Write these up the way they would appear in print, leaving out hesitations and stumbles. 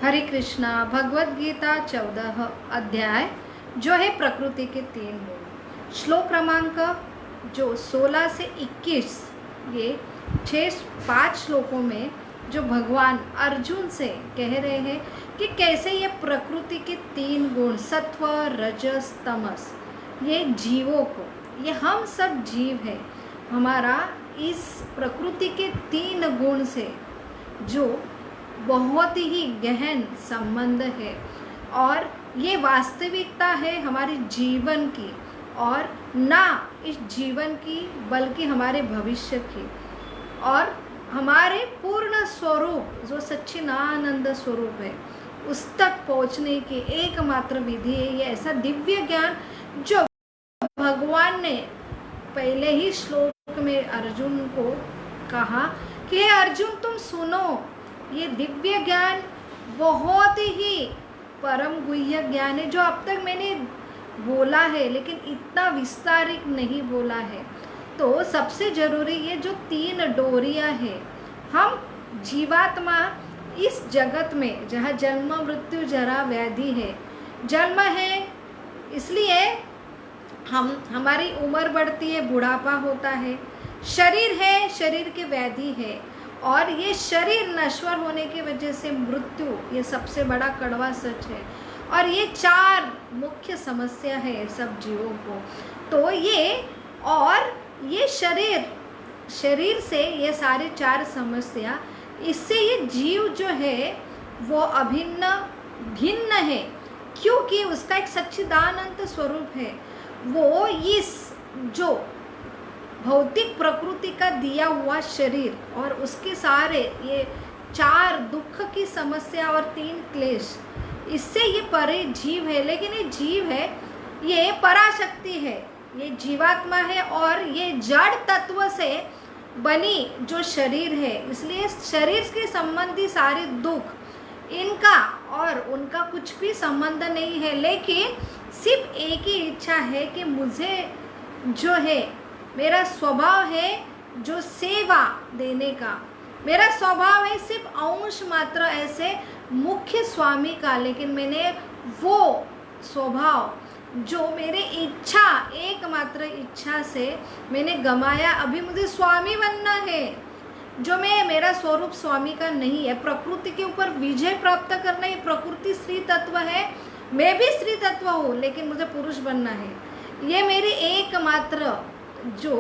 हरे कृष्णा। भगवत गीता 14 अध्याय जो है प्रकृति के 3 गुण। श्लोक क्रमांक जो 16 से 21, ये 5 श्लोकों में जो भगवान अर्जुन से कह रहे हैं कि कैसे ये प्रकृति के 3 गुण सत्व रजस तमस, ये जीवों को, ये हम सब जीव है, हमारा इस प्रकृति के 3 गुण से जो बहुत ही गहन संबंध है और ये वास्तविकता है हमारे जीवन की, और ना इस जीवन की बल्कि हमारे भविष्य की, और हमारे पूर्ण स्वरूप जो सच्चिदानंद स्वरूप है उस तक पहुँचने की एकमात्र विधि है ये ऐसा दिव्य ज्ञान जो भगवान ने पहले ही श्लोक में अर्जुन को कहा कि हे अर्जुन तुम सुनो, ये दिव्य ज्ञान बहुत ही परम गुह्य ज्ञान है जो अब तक मैंने बोला है लेकिन इतना विस्तारित नहीं बोला है। तो सबसे ज़रूरी ये जो 3 डोरियां है, हम जीवात्मा इस जगत में जहाँ जन्म मृत्यु जरा व्याधि है, जन्म है इसलिए हमारी उम्र बढ़ती है, बुढ़ापा होता है, शरीर है, शरीर की व्याधि है, और ये शरीर नश्वर होने की वजह से मृत्यु, ये सबसे बड़ा कड़वा सच है। और ये 4 मुख्य समस्या है सब जीवों को। तो ये शरीर से ये सारे 4 समस्या, इससे ये जीव जो है वो अभिन्न भिन्न है, क्योंकि उसका एक सच्चिदानंद स्वरूप है। वो इस जो भौतिक प्रकृति का दिया हुआ शरीर और उसके सारे ये 4 दुख की समस्या और 3 क्लेश, इससे ये परे जीव है। लेकिन ये जीव है, ये पराशक्ति है, ये जीवात्मा है, और ये जड़ तत्व से बनी जो शरीर है, इसलिए शरीर के संबंधी सारे दुख इनका और उनका कुछ भी संबंध नहीं है। लेकिन सिर्फ एक ही इच्छा है कि मुझे जो है, मेरा स्वभाव है जो सेवा देने का, मेरा स्वभाव है सिर्फ अंश मात्र ऐसे मुख्य स्वामी का, लेकिन मैंने वो स्वभाव जो मेरे इच्छा, एकमात्र इच्छा से मैंने गमाया। अभी मुझे स्वामी बनना है, जो मेरा स्वरूप स्वामी का नहीं है। प्रकृति के ऊपर विजय प्राप्त करना है। प्रकृति स्त्री तत्व है, मैं भी स्त्री तत्व हूँ, लेकिन मुझे पुरुष बनना है। ये मेरी एकमात्र जो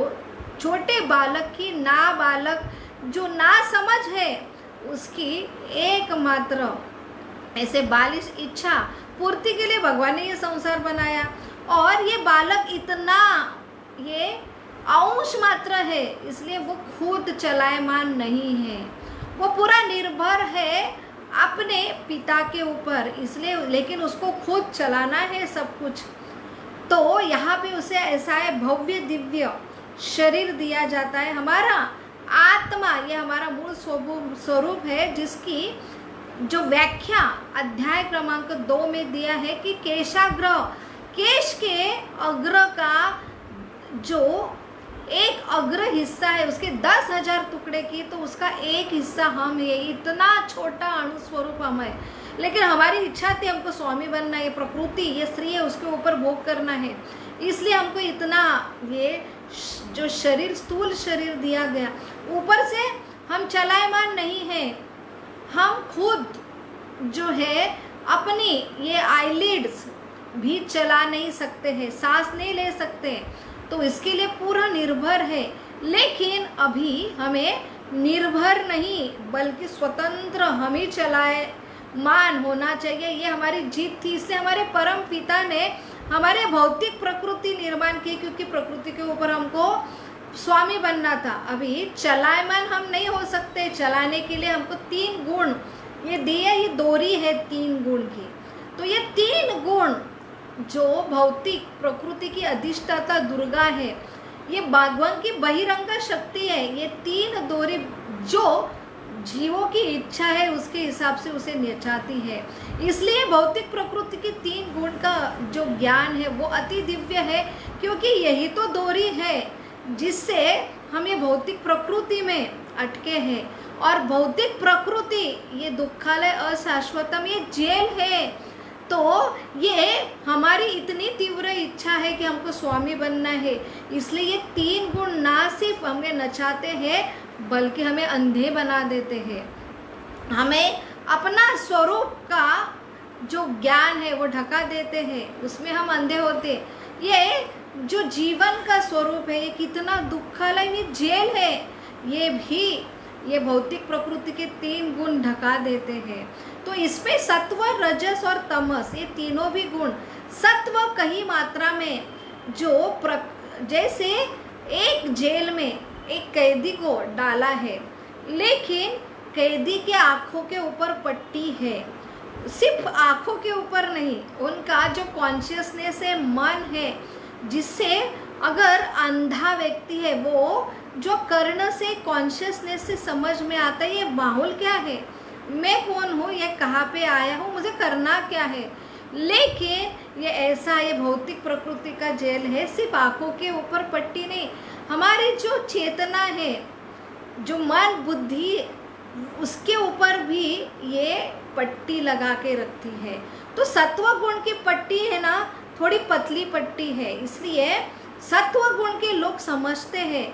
छोटे बालक की नाबालक जो ना समझ है उसकी एकमात्र ऐसे बालिश इच्छा पूर्ति के लिए भगवान ने ये संसार बनाया। और ये बालक इतना ये अंश मात्र है, इसलिए वो खुद चलायमान नहीं है, वो पूरा निर्भर है अपने पिता के ऊपर, इसलिए लेकिन उसको खुद चलाना है सब कुछ। तो यहाँ पे उसे ऐसा है भव्य दिव्य शरीर दिया जाता है। हमारा आत्मा ये हमारा मूल स्वरूप है, जिसकी जो व्याख्या अध्याय क्रमांक 2 में दिया है कि केशाग्र, केश के अग्र का जो एक अग्र हिस्सा है उसके 10,000 टुकड़े की, तो उसका एक हिस्सा हम है। इतना छोटा अणु स्वरूप हम है, लेकिन हमारी इच्छा थी हमको स्वामी बनना है। प्रकृति ये स्त्री है, उसके ऊपर भोग करना है, इसलिए हमको इतना ये जो शरीर, स्थूल शरीर दिया गया। ऊपर से हम चलायमान नहीं है, हम खुद जो है अपनी ये आईलिड्स भी चला नहीं सकते हैं, सांस नहीं ले सकते, तो इसके लिए पूरा निर्भर है। लेकिन अभी हमें निर्भर नहीं बल्कि स्वतंत्र हम ही चलाए मान होना चाहिए, ये हमारी जीत थी। इसलिए हमारे परम पिता ने हमारे भौतिक प्रकृति निर्माण की, क्योंकि प्रकृति के ऊपर हमको स्वामी बनना था। अभी चलायमान हम नहीं हो सकते, चलाने के लिए हमको 3 गुण ये दिए, ये डोरी है 3 गुण की। तो ये 3 गुण जो भौतिक प्रकृति की अधिष्ठाता दुर्गा है, ये भगवान की बहिरंग शक्ति है। ये 3 डोरी जो जीवों की इच्छा है उसके हिसाब से उसे नचाती है। इसलिए भौतिक प्रकृति के 3 गुण का जो ज्ञान है वो अति दिव्य है, क्योंकि यही तो डोरी है जिससे हम ये भौतिक प्रकृति में अटके हैं और भौतिक प्रकृति ये दुखालय अशाश्वतम ये जेल है। तो ये हमारी इतनी तीव्र इच्छा है कि हमको स्वामी बनना है, इसलिए ये 3 गुण ना सिर्फ हमें नचाते हैं बल्कि हमें अंधे बना देते हैं। हमें अपना स्वरूप का जो ज्ञान है वो ढका देते हैं, उसमें हम अंधे होते। ये जो जीवन का स्वरूप है ये कितना दुखालय, ये जेल है, ये भी ये भौतिक प्रकृति के 3 गुण ढका देते हैं। तो इसमें सत्व, रजस और तमस ये तीनों भी गुण, सत्व कहीं मात्रा में जो जैसे एक जेल में एक कैदी को डाला है, लेकिन कैदी के आँखों के ऊपर पट्टी है, सिर्फ आँखों के ऊपर नहीं, उनका जो कॉन्शियसनेस है, मन है, जिससे अगर अंधा व्यक्ति है वो जो कर्ण से कॉन्शियसनेस से समझ में आता है ये माहौल क्या है, मैं कौन हूँ, ये कहाँ पे आया हूँ, मुझे करना क्या है। लेकिन ये ऐसा ये भौतिक प्रकृति का जेल है, सिर्फ आँखों के ऊपर पट्टी नहीं, हमारी जो चेतना है, जो मन बुद्धि, उसके ऊपर भी ये पट्टी लगा के रखती है। तो सत्व गुण की पट्टी है ना, थोड़ी पतली पट्टी है, इसलिए सत्व गुण के लोग समझते हैं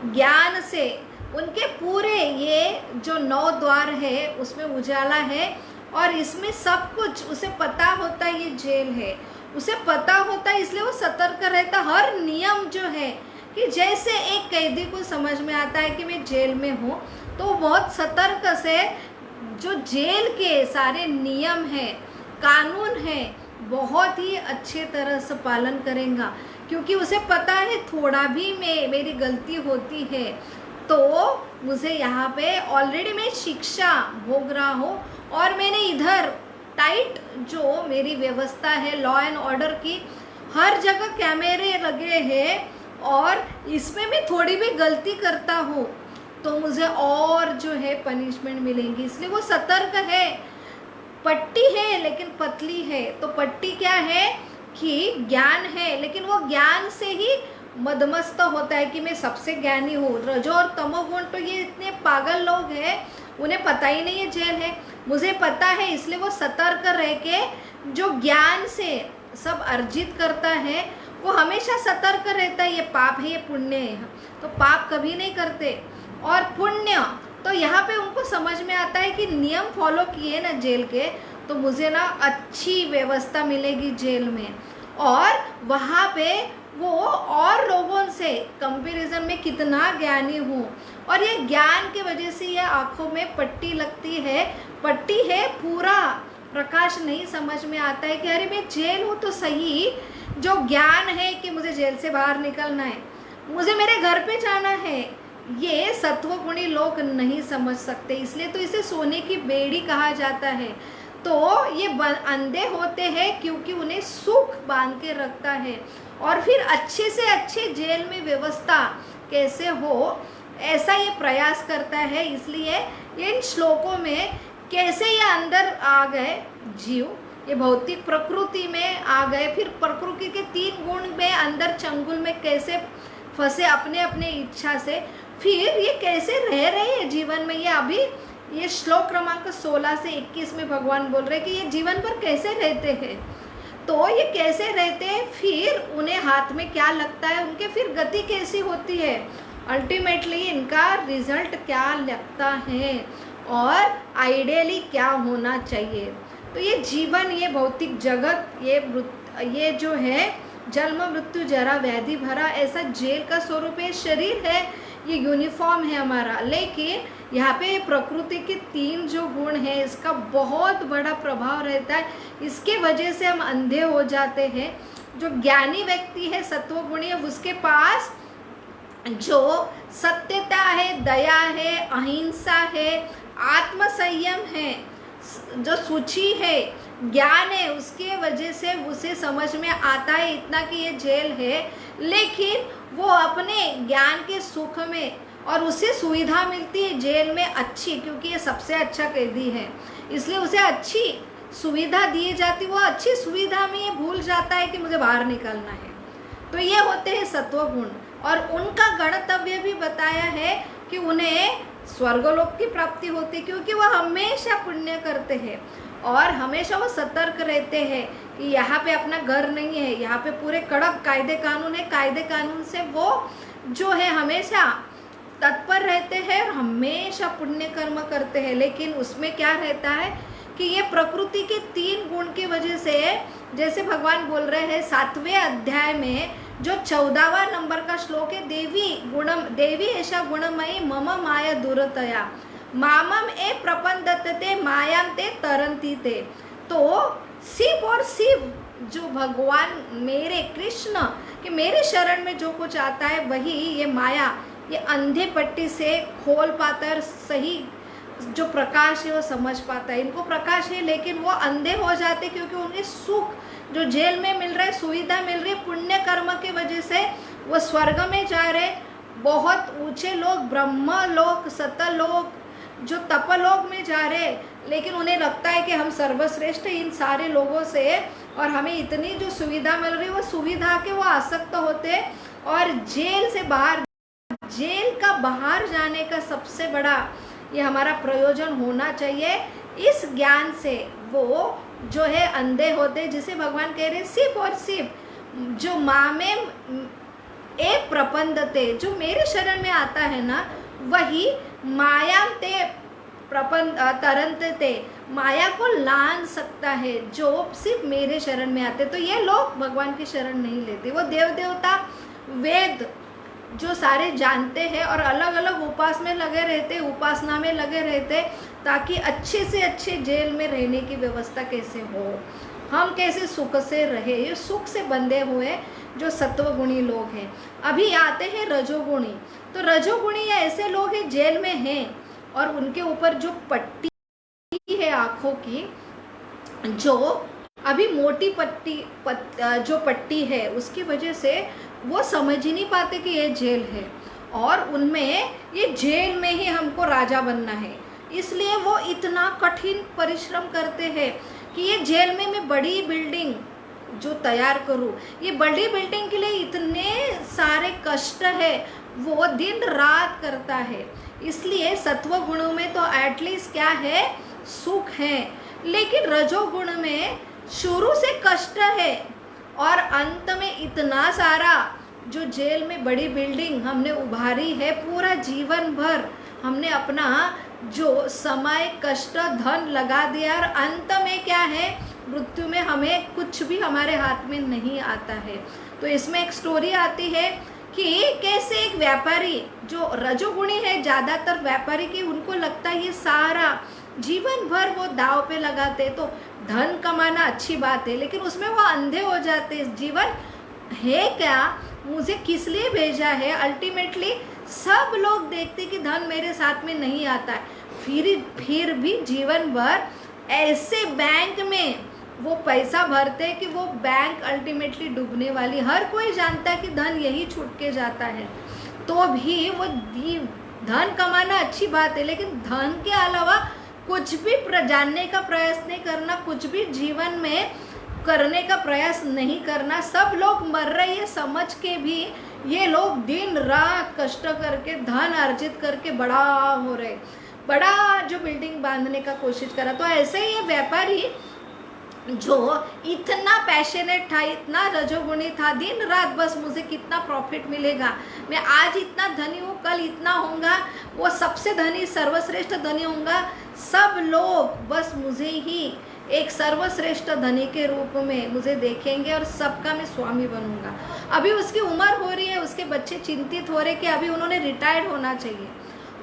ज्ञान से, उनके पूरे ये जो 9 द्वार है उसमें उजाला है और इसमें सब कुछ उसे पता होता है, ये जेल है, उसे पता होता है, इसलिए वो सतर्क रहता। हर नियम जो है कि जैसे एक कैदी को समझ में आता है कि मैं जेल में हूँ, तो वो बहुत सतर्क से जो जेल के सारे नियम हैं, कानून हैं, बहुत ही अच्छे तरह से पालन करेगा, क्योंकि उसे पता है थोड़ा भी मेरी गलती होती है तो मुझे यहाँ पे ऑलरेडी मैं शिक्षा भोग रहा हूँ और मैंने इधर टाइट जो मेरी व्यवस्था है लॉ एंड ऑर्डर की, हर जगह कैमरे लगे हैं और इसमें मैं थोड़ी भी गलती करता हूँ तो मुझे और जो है पनिशमेंट मिलेंगी, इसलिए वो सतर्क है। पट्टी है लेकिन पतली है, तो पट्टी क्या है कि ज्ञान है, लेकिन वो ज्ञान से ही मदमस्त होता है कि मैं सबसे ज्ञानी हूँ। रजो और तमोगुण तो ये इतने पागल लोग हैं, उन्हें पता ही नहीं है जेल है, मुझे पता है, इसलिए वो सतर्क रह के जो ज्ञान से सब अर्जित करता है वो हमेशा सतर्क रहता है। ये पाप है, ये पुण्य है, तो पाप कभी नहीं करते, और पुण्य तो यहाँ पे उनको समझ में आता है कि नियम फॉलो किए ना जेल के, तो मुझे ना अच्छी व्यवस्था मिलेगी जेल में, और वहाँ पे वो और लोगों से कंपैरिजन में कितना ज्ञानी हूँ। और ये ज्ञान के वजह से ये आँखों में पट्टी लगती है, पट्टी है, पूरा प्रकाश नहीं समझ में आता है कि अरे मैं जेल हूँ तो सही, जो ज्ञान है कि मुझे जेल से बाहर निकलना है, मुझे मेरे घर पे जाना है, ये सत्वगुणी लोग नहीं समझ सकते, इसलिए तो इसे सोने की बेड़ी कहा जाता है। तो ये अंधे होते हैं क्योंकि उन्हें सुख बांध के रखता है, और फिर अच्छे से अच्छे जेल में व्यवस्था कैसे हो ऐसा ये प्रयास करता है। इसलिए इन श्लोकों में कैसे ये अंदर आ गए जीव, ये भौतिक प्रकृति में आ गए, फिर प्रकृति के 3 गुण में अंदर चंगुल में कैसे फंसे अपने अपने इच्छा से, फिर ये कैसे रह रहे हैं जीवन में। ये अभी ये श्लोक क्रमांक 16 से 21 में भगवान बोल रहे हैं कि ये जीवन पर कैसे रहते हैं, तो ये कैसे रहते हैं, फिर उन्हें हाथ में क्या लगता है, उनके फिर गति कैसी होती है, अल्टीमेटली इनका रिजल्ट क्या लगता है, और आइडियली क्या होना चाहिए। तो ये जीवन, ये भौतिक जगत, ये जो है जन्म मृत्यु जरा व्याधि भरा ऐसा जेल का स्वरूप है, शरीर है, ये यूनिफॉर्म है हमारा, लेकिन यहाँ पे प्रकृति के 3 जो गुण हैं इसका बहुत बड़ा प्रभाव रहता है, इसके वजह से हम अंधे हो जाते हैं। जो ज्ञानी व्यक्ति है सत्वगुणी है, उसके पास जो सत्यता है, दया है, अहिंसा है, आत्मसंयम है, जो सूची है, ज्ञान है, उसके वजह से उसे समझ में आता है इतना कि ये जेल है, लेकिन वो अपने ज्ञान के सुख में, और उसे सुविधा मिलती है जेल में अच्छी, क्योंकि ये सबसे अच्छा कैदी है इसलिए उसे अच्छी सुविधा दी जाती, वो अच्छी सुविधा में ये भूल जाता है कि मुझे बाहर निकलना है। तो ये होते हैं सत्वगुण, और उनका गणतव्य भी बताया है कि उन्हें स्वर्गलोक की प्राप्ति होती है, क्योंकि वह हमेशा पुण्य करते हैं और हमेशा वो सतर्क रहते हैं कि यहाँ पे अपना घर नहीं है, यहाँ पे पूरे कड़क कायदे कानून है, कायदे कानून से वो जो है हमेशा तत्पर रहते हैं और हमेशा पुण्य कर्म करते हैं। लेकिन उसमें क्या रहता है कि ये प्रकृति के 3 गुण की वजह से, जैसे भगवान बोल रहे हैं 7वें अध्याय में जो 14वां नंबर का श्लोक है, देवी ऐसा गुणमयी मम माया दुरतया मामम ए प्रपंदते मायाम ते तरंती ते। तो शिव और शिव जो भगवान मेरे कृष्ण कि मेरे शरण में जो कुछ आता है वही ये माया ये अंधे पट्टी से खोल पाता है और सही जो प्रकाश है वो समझ पाता है। इनको प्रकाश है लेकिन वो अंधे हो जाते क्योंकि उन्हें सुख जो जेल में मिल रहा है, सुविधा मिल रही है, पुण्य कर्म की वजह से वो स्वर्ग में जा रहे, बहुत ऊंचे लोग ब्रह्म लोक सतलोक जो तपलोक में जा रहे, लेकिन उन्हें लगता है कि हम सर्वश्रेष्ठ इन सारे लोगों से और हमें इतनी जो सुविधा मिल रही है वो सुविधा के वो आसक्त होते और जेल का बाहर जाने का सबसे बड़ा ये हमारा प्रयोजन होना चाहिए। इस ज्ञान से वो जो है अंधे होते, जिसे भगवान कह रहे सिर्फ और सिर्फ जो माँ में एक प्रपंदते जो मेरे शरण में आता है ना वही माया ते प्रपंद तरंतते माया को लान सकता है जो सिर्फ मेरे शरण में आते। तो ये लोग भगवान की शरण नहीं लेते, वो देव देवता वेद जो सारे जानते हैं और अलग अलग उपासना में लगे रहते ताकि अच्छे से अच्छे जेल में रहने की व्यवस्था कैसे हो, हम कैसे सुख से रहे, ये सुख से बंधे हुए जो सत्वगुणी लोग हैं। अभी आते हैं रजोगुणी। तो रजोगुणी ऐसे लोग हैं जेल में हैं और उनके ऊपर जो पट्टी है आँखों की, जो अभी मोटी जो पट्टी है उसकी वजह से वो समझ ही नहीं पाते कि ये जेल है और उनमें ये जेल में ही हमको राजा बनना है, इसलिए वो इतना कठिन परिश्रम करते हैं कि ये जेल में मैं बड़ी बिल्डिंग जो तैयार करूँ, ये बड़ी बिल्डिंग के लिए इतने सारे कष्ट है वो दिन रात करता है। इसलिए सत्व गुणों में तो एटलीस्ट क्या है सुख है, लेकिन रजोगुण में शुरू से कष्ट है और अंत में इतना सारा जो जेल में बड़ी बिल्डिंग हमने उभारी है, पूरा जीवन भर हमने अपना जो समय कष्ट धन लगा दिया और अंत में क्या है मृत्यु में हमें कुछ भी हमारे हाथ में नहीं आता है। तो इसमें एक स्टोरी आती है कि कैसे एक व्यापारी जो रजोगुणी है, ज़्यादातर व्यापारी की उनको लगता है ये सारा जीवन भर वो दाव पे लगाते तो धन कमाना अच्छी बात है, लेकिन उसमें वो अंधे हो जाते, जीवन है क्या, मुझे किस लिए भेजा है। अल्टीमेटली सब लोग देखते कि धन मेरे साथ में नहीं आता है, फिर भी जीवन भर ऐसे बैंक में वो पैसा भरते कि वो बैंक अल्टीमेटली डूबने वाली, हर कोई जानता है कि धन यही छूट के जाता है, तो भी वो धन कमाना अच्छी बात है, लेकिन धन के अलावा कुछ भी जानने का प्रयास नहीं करना, कुछ भी जीवन में करने का प्रयास नहीं करना। सब लोग मर रहे हैं समझ के भी ये लोग दिन रात कष्ट करके धन अर्जित करके बड़ा हो रहे, बड़ा जो बिल्डिंग बांधने का कोशिश करा। तो ऐसे ही ये व्यापारी जो इतना पैशनेट था, इतना रजोगुणी था, दिन रात बस मुझे कितना प्रॉफिट मिलेगा, मैं आज इतना धनी हूँ कल इतना होऊंगा, वो सबसे धनी सर्वश्रेष्ठ धनी होऊंगा, सब लोग बस मुझे ही एक सर्वश्रेष्ठ धनी के रूप में मुझे देखेंगे और सबका मैं स्वामी बनूंगा। अभी उसकी उम्र हो रही है, उसके बच्चे चिंतित हो रहे कि अभी उन्होंने रिटायर्ड होना चाहिए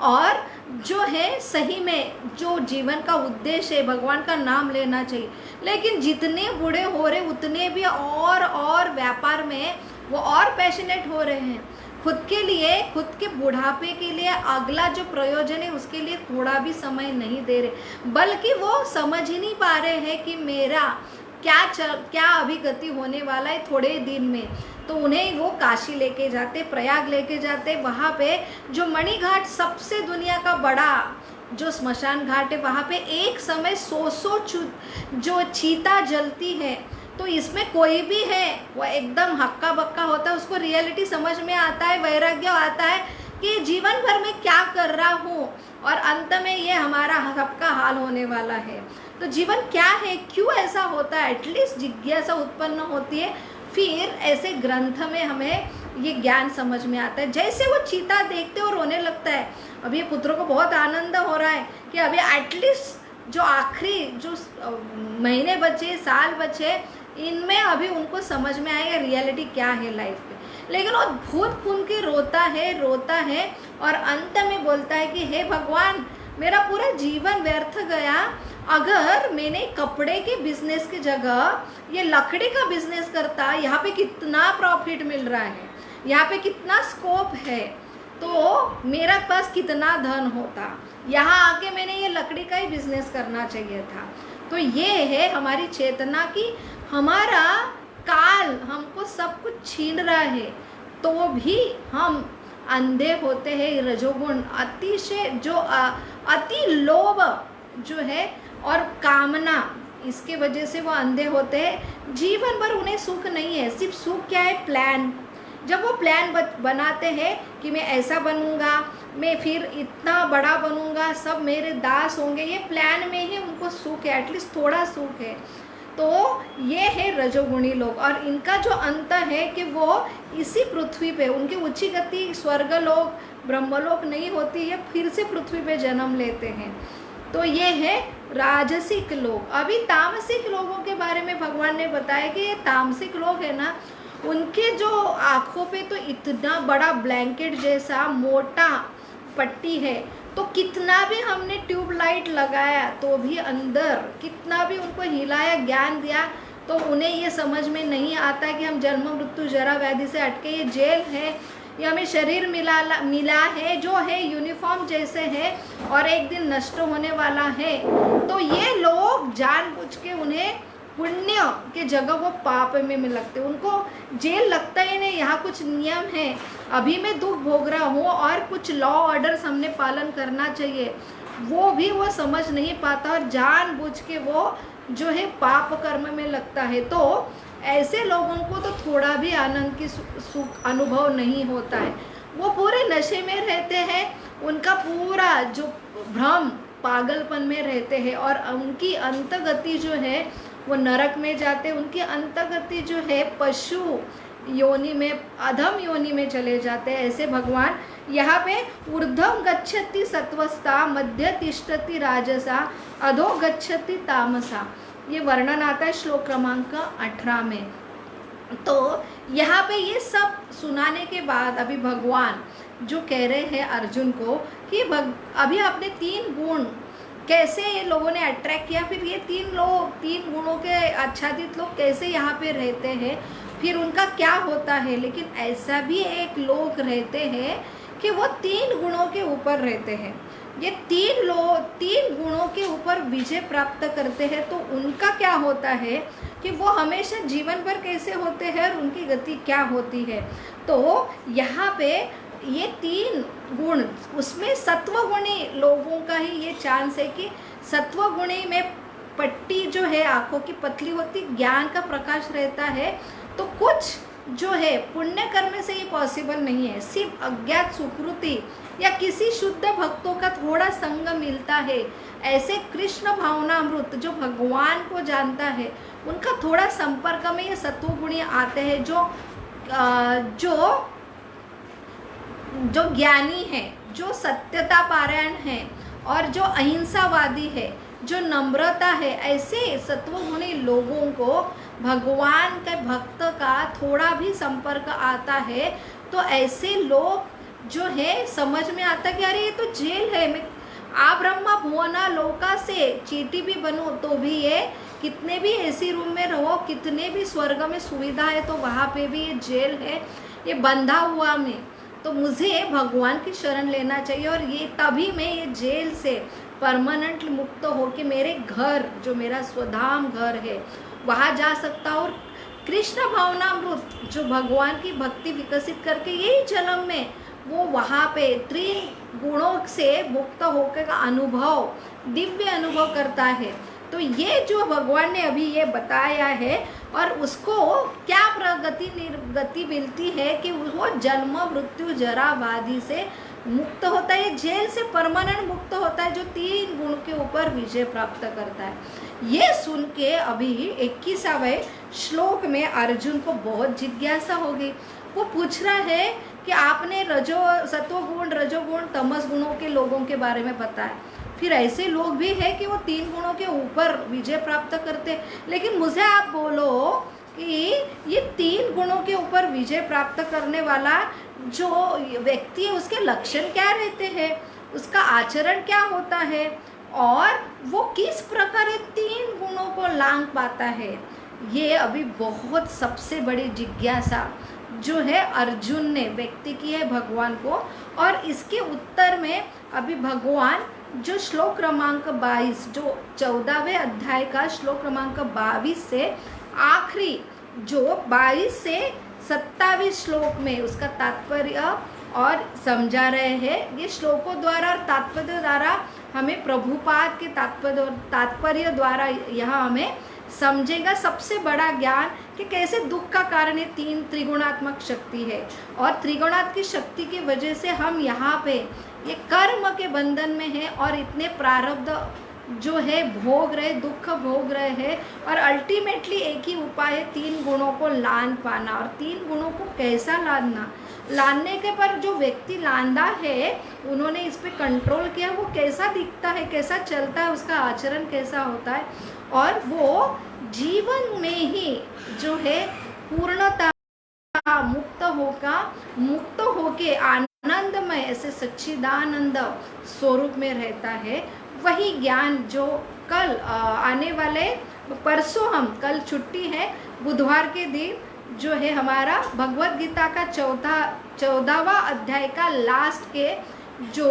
और जो है सही में जो जीवन का उद्देश्य है भगवान का नाम लेना चाहिए, लेकिन जितने बूढ़े हो रहे उतने भी और व्यापार में वो और पैशनेट हो रहे हैं, खुद के लिए, खुद के बुढ़ापे के लिए अगला जो प्रयोजन है उसके लिए थोड़ा भी समय नहीं दे रहे, बल्कि वो समझ ही नहीं पा रहे हैं कि मेरा क्या अभिगति होने वाला है थोड़े दिन में। तो उन्हें वो काशी लेके जाते, प्रयाग लेके जाते, वहाँ पे जो मणिघाट सबसे दुनिया का बड़ा जो स्मशान घाट है, वहाँ पे एक समय 100 जो चीता जलती है। तो इसमें कोई भी है वो एकदम हक्का बक्का होता है, उसको रियलिटी समझ में आता है, वैराग्य आता है, कि जीवन भर में क्या कर रहा हूँ और अंत में ये हमारा सबका हाल होने वाला है। तो जीवन क्या है, क्यों ऐसा होता है, एटलीस्ट जिज्ञासा उत्पन्न होती है। फिर ऐसे ग्रंथ में हमें ये ज्ञान समझ में आता है। जैसे वो चीता देखते और रोने लगता है, अभी पुत्रों को बहुत आनंद हो रहा है कि अभी एटलीस्ट जो आखिरी जो महीने बचे, साल बचे, इनमें अभी उनको समझ में आएगा रियलिटी क्या है लाइफ में। लेकिन वो भूत फूल के रोता है और अंत में बोलता है कि हे भगवान, मेरा पूरा जीवन व्यर्थ गया। अगर मैंने कपड़े के बिजनेस की जगह ये लकड़ी का बिजनेस करता, यहाँ पे कितना प्रॉफिट मिल रहा है, यहाँ पे कितना स्कोप है, तो मेरा पास कितना धन होता। यहाँ आके मैंने ये लकड़ी का ही बिजनेस करना चाहिए था। तो ये है हमारी चेतना की हमारा काल हमको सब कुछ छीन रहा है, तो भी हम अंधे होते हैं। रजोगुण अतिशय जो अति लोभ जो है और कामना, इसके वजह से वो अंधे होते हैं। जीवन भर उन्हें सुख नहीं है, सिर्फ सुख क्या है, प्लान। जब वो प्लान बनाते हैं कि मैं ऐसा बनूंगा, मैं फिर इतना बड़ा बनूंगा, सब मेरे दास होंगे, ये प्लान में ही उनको सुख है, एटलीस्ट थोड़ा सुख है। तो ये है रजोगुणी लोग, और इनका जो अंत है कि वो इसी पृथ्वी पे, उनकी उच्च गति स्वर्गलोक ब्रह्मलोक नहीं होती है, फिर से पृथ्वी पे जन्म लेते हैं। तो ये है राजसिक लोग। अभी तामसिक लोगों के बारे में भगवान ने बताया कि ये तामसिक लोग है ना, उनके जो आँखों पे तो इतना बड़ा ब्लैंकेट जैसा मोटा पट्टी है, तो कितना भी हमने ट्यूबलाइट लगाया तो भी अंदर, कितना भी उनको हिलाया, ज्ञान दिया, तो उन्हें ये समझ में नहीं आता कि हम जन्म मृत्यु जरा व्याधि से अटके, ये जेल है, ये हमें शरीर मिला है जो है यूनिफॉर्म जैसे है और एक दिन नष्ट होने वाला है। तो ये लोग जानबूझ के उन्हें पुण्य के जगह वो पाप में लगते, उनको जेल लगता ही नहीं, यहाँ कुछ नियम है, अभी मैं दुख भोग रहा हूँ और कुछ लॉ ऑर्डर्स हमने पालन करना चाहिए, वो भी वो समझ नहीं पाता और जानबूझ के वो जो है पाप कर्म में लगता है। तो ऐसे लोगों को तो थोड़ा भी आनंद की सुख अनुभव नहीं होता है, वो पूरे नशे में रहते हैं, उनका पूरा जो भ्रम पागलपन में रहते हैं और उनकी अंतगति जो है वो नरक में जाते, उनकी अंतगति जो है पशु योनि में, अधम योनि में चले जाते हैं। ऐसे भगवान यहाँ पे ऊर्ध्वं गच्छति सत्वस्ता, मध्य तिष्ठति राजसा, अधो गच्छति तामसा, ये वर्णन आता है श्लोक क्रमांक 18 में। तो यहाँ पे ये सब सुनाने के बाद अभी भगवान जो कह रहे हैं अर्जुन को कि अभी आपने 3 गुण कैसे ये लोगों ने अट्रैक्ट किया, फिर ये 3 गुणों के आच्छादित लोग कैसे यहाँ पे रहते हैं, फिर उनका क्या होता है। लेकिन ऐसा भी एक लोग रहते हैं कि वो 3 गुणों के ऊपर रहते हैं, ये 3 गुणों के ऊपर विजय प्राप्त करते हैं। तो उनका क्या होता है कि वो हमेशा जीवन भर कैसे होते हैं और उनकी गति क्या होती है। तो यहाँ पे ये 3 गुण, उसमें सत्वगुणी लोगों का ही ये चांस है कि सत्वगुणी में पट्टी जो है आँखों की पतली होती, ज्ञान का प्रकाश रहता है। तो कुछ जो है पुण्य कर्म से ये पॉसिबल नहीं है, सिर्फ अज्ञात सुकृति या किसी शुद्ध भक्तों का थोड़ा संग मिलता है। ऐसे कृष्ण भावनामृत जो भगवान को जानता है, उनका थोड़ा संपर्क में ये सत्वगुणी आते हैं, जो ज्ञानी है, जो सत्यता पारायण है और जो अहिंसावादी है, जो नम्रता है, ऐसे सत्वगुणी लोगों को भगवान के भक्त का थोड़ा भी संपर्क आता है, तो ऐसे लोग जो है समझ में आता कि अरे ये तो जेल है, मैं आ ब्रह्मा भुवना लोका से चीटी भी बनूं तो भी ये, कितने भी एसी रूम में रहो, कितने भी स्वर्ग में सुविधा है, तो वहाँ पे भी ये जेल है, ये बंधा हुआ मैं, तो मुझे भगवान की शरण लेना चाहिए और ये तभी मैं ये जेल से परमानेंटली मुक्त हो के मेरे घर, जो मेरा स्वधाम घर है, वहाँ जा सकता हूँ। और कृष्ण भावनामृत जो भगवान की भक्ति विकसित करके यही जन्म में वो वहाँ पे 3 गुणों से मुक्त होकर का अनुभव, दिव्य अनुभव करता है। तो ये जो भगवान ने अभी ये बताया है, और उसको क्या गति मिलती है कि वो जन्म मृत्यु जरा व्याधि से मुक्त होता है, जेल से परमानेंट मुक्त होता है जो 3 गुण के ऊपर विजय प्राप्त करता है। ये सुन के अभी 21वें श्लोक में अर्जुन को बहुत जिज्ञासा हो गई। वो पूछ रहा है कि आपने सत्वगुण, रजोगुण, तमस गुणों के लोगों के बारे में बताया, फिर ऐसे लोग भी हैं कि वो 3 गुणों के ऊपर विजय प्राप्त करते, लेकिन मुझे आप बोलो कि ये 3 गुणों के ऊपर विजय प्राप्त करने वाला जो व्यक्ति है उसके लक्षण क्या रहते हैं, उसका आचरण क्या होता है, और वो किस प्रकार 3 गुणों को लांघ पाता है। ये अभी बहुत सबसे बड़ी जिज्ञासा जो है अर्जुन ने व्यक्त की है भगवान को, और इसके उत्तर में अभी भगवान जो श्लोक क्रमांक 22, जो 14वें अध्याय का श्लोक क्रमांक 22 से आखिरी जो 22 से 27 श्लोक में उसका तात्पर्य और समझा रहे हैं। ये श्लोकों द्वारा और तात्पर्य द्वारा हमें प्रभुपाद के तात्पर्य द्वारा यहाँ हमें समझेगा सबसे बड़ा ज्ञान कि कैसे दुख का कारण ये 3 त्रिगुणात्मक शक्ति है, और त्रिगुणात्मक शक्ति की वजह से हम यहाँ पे ये कर्म के बंधन में हैं और इतने प्रारब्ध जो है भोग रहे, दुख भोग रहे हैं, और अल्टीमेटली एक ही उपाय है 3 गुणों को लान पाना। और 3 गुणों को कैसा लानना, लानने के पर जो व्यक्ति लांदा है उन्होंने इस पे कंट्रोल किया, वो कैसा दिखता है, कैसा चलता है, उसका आचरण कैसा होता है, और वो जीवन में ही जो है पूर्णता मुक्त होके आनंदमय ऐसे सच्चिदानंद स्वरूप में रहता है। वही ज्ञान जो कल आने वाले परसों, हम कल छुट्टी है, बुधवार के दिन जो है हमारा भगवत गीता का 14वां अध्याय का लास्ट के जो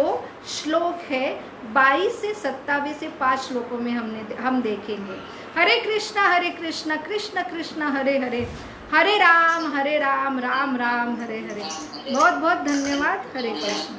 श्लोक है 22 से 27 से 5 श्लोकों में हम देखेंगे। हरे कृष्णा कृष्ण कृष्ण हरे हरे, हरे राम राम राम हरे हरे। बहुत बहुत धन्यवाद। हरे कृष्ण।